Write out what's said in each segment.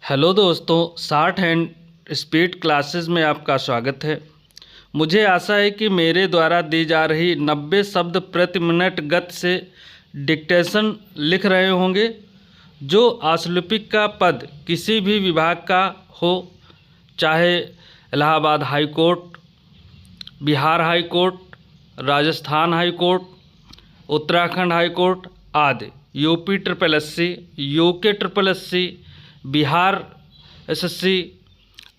Hello दोस्तों, short hand speed classes में आपका स्वागत है। मुझे आशा है कि मेरे द्वारा दी जा रही 90 शब्द प्रति मिनट गति से डिक्टेशन लिख रहे होंगे। जो आशुलिपिक का पद किसी भी विभाग का हो, चाहे Allahabad high court, Bihar high court, Rajasthan high court, Uttarakhand high court आदि, UP triple SC, UK triple SC, Bihar SSC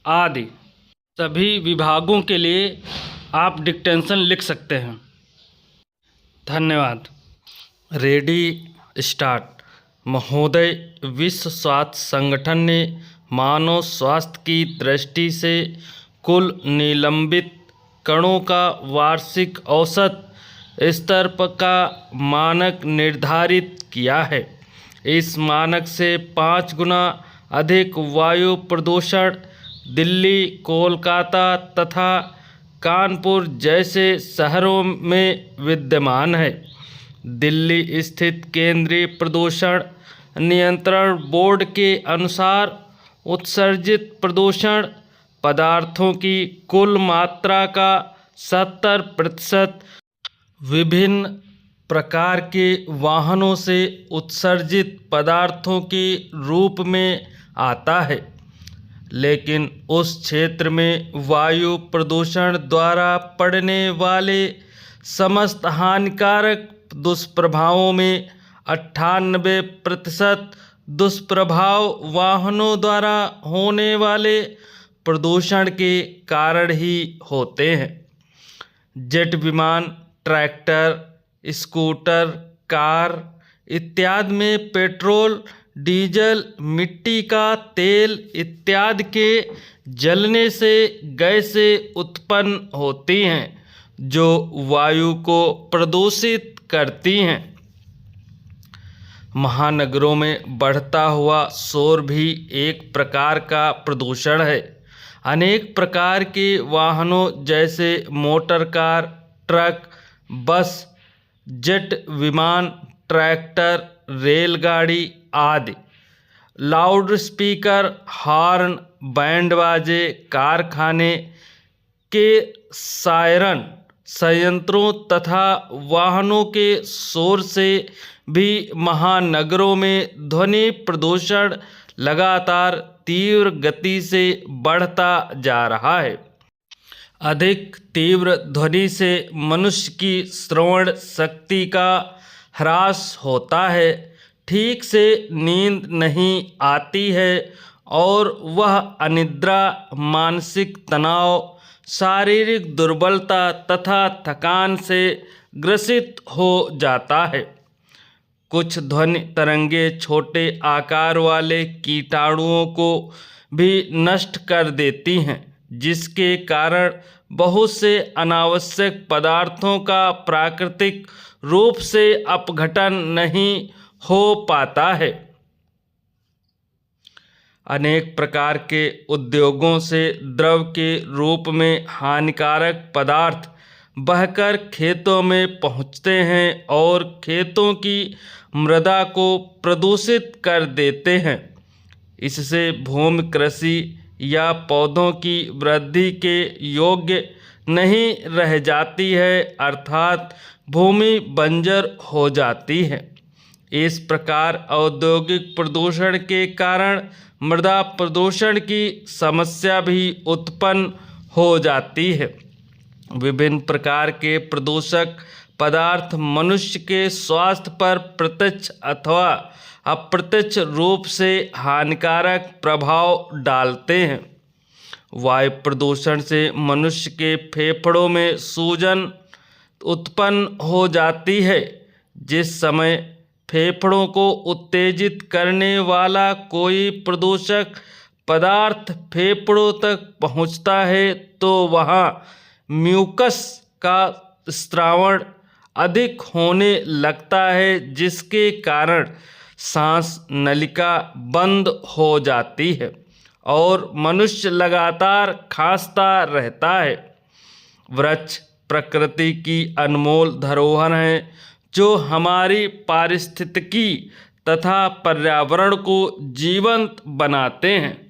आदि सभी विभागों के लिए आप डिक्टेशन लिख सकते हैं। धन्यवाद। Ready start. महोदय, विश्व स्वास्थ्य संगठन ने मानव स्वास्थ्य की दृष्टि से कुल निलंबित कणों का वार्षिक औसत स्तर का मानक निर्धारित किया है। इस मानक से 5 गुना अधिक वायु प्रदूषण दिल्ली, कोलकाता तथा कानपुर जैसे शहरों में विद्यमान है। दिल्ली स्थित केंद्रीय प्रदूषण नियंत्रण बोर्ड के अनुसार उत्सर्जित प्रदूषण पदार्थों की कुल मात्रा का 70% विभिन्न प्रकार के वाहनों से उत्सर्जित पदार्थों के रूप में आता है, लेकिन उस क्षेत्र में वायु प्रदूषण द्वारा पड़ने वाले समस्त हानिकारक दुष्प्रभावों में 98% दुष्प्रभाव वाहनों द्वारा होने वाले प्रदूषण के कारण ही होते हैं। जेट विमान, ट्रैक्टर, स्कूटर, कार इत्यादि में पेट्रोल, डीजल, मिट्टी का तेल इत्यादि के जलने से गैसें उत्पन्न होती हैं, जो वायु को प्रदूषित करती हैं। महानगरों में बढ़ता हुआ शोर भी एक प्रकार का प्रदूषण है। अनेक प्रकार के वाहनों जैसे मोटर कार, ट्रक, बस, जेट विमान, ट्रैक्टर, रेलगाड़ी आदि, लाउड स्पीकर, हॉर्न, बैंड बाजे, कारखाने के सायरन संयंत्रों तथा वाहनों के शोर से भी महानगरों में ध्वनि प्रदूषण लगातार तीव्र गति से बढ़ता जा रहा है। अधिक तीव्र ध्वनि से मनुष्य की श्रवण शक्ति का ह्रास होता है, ठीक से नींद नहीं आती है और वह अनिद्रा, मानसिक तनाव, शारीरिक दुर्बलता तथा थकान से ग्रसित हो जाता है। कुछ ध्वनि तरंगे छोटे आकार वाले कीटाणुओं को भी नष्ट कर देती हैं, जिसके कारण बहुत से अनावश्यक पदार्थों का प्राकृतिक रूप से अपघटन नहीं हो पाता है। अनेक प्रकार के उद्योगों से द्रव के रूप में हानिकारक पदार्थ बहकर खेतों में पहुँचते हैं और खेतों की मृदा को प्रदूषित कर देते हैं। इससे भूमि कृषि या पौधों की वृद्धि के योग्य नहीं रह जाती है, अर्थात भूमि बंजर हो जाती है। इस प्रकार औद्योगिक प्रदूषण के कारण मृदा प्रदूषण की समस्या भी उत्पन्न हो जाती है। विभिन्न प्रकार के प्रदूषक पदार्थ मनुष्य के स्वास्थ्य पर प्रत्यक्ष अथवा अप्रत्यक्ष रूप से हानिकारक प्रभाव डालते हैं। वायु प्रदूषण से मनुष्य के फेफड़ों में सूजन उत्पन्न हो जाती है। जिस समय फेफड़ों को उत्तेजित करने वाला कोई प्रदूषक पदार्थ फेफड़ों तक पहुंचता है, तो वहाँ म्यूकस का स्रावण अधिक होने लगता है, जिसके कारण सांस नलिका बंद हो जाती है और मनुष्य लगातार खांसता रहता है। वृक्ष प्रकृति की अनमोल धरोहर हैं, जो हमारी पारिस्थितिकी तथा पर्यावरण को जीवंत बनाते हैं।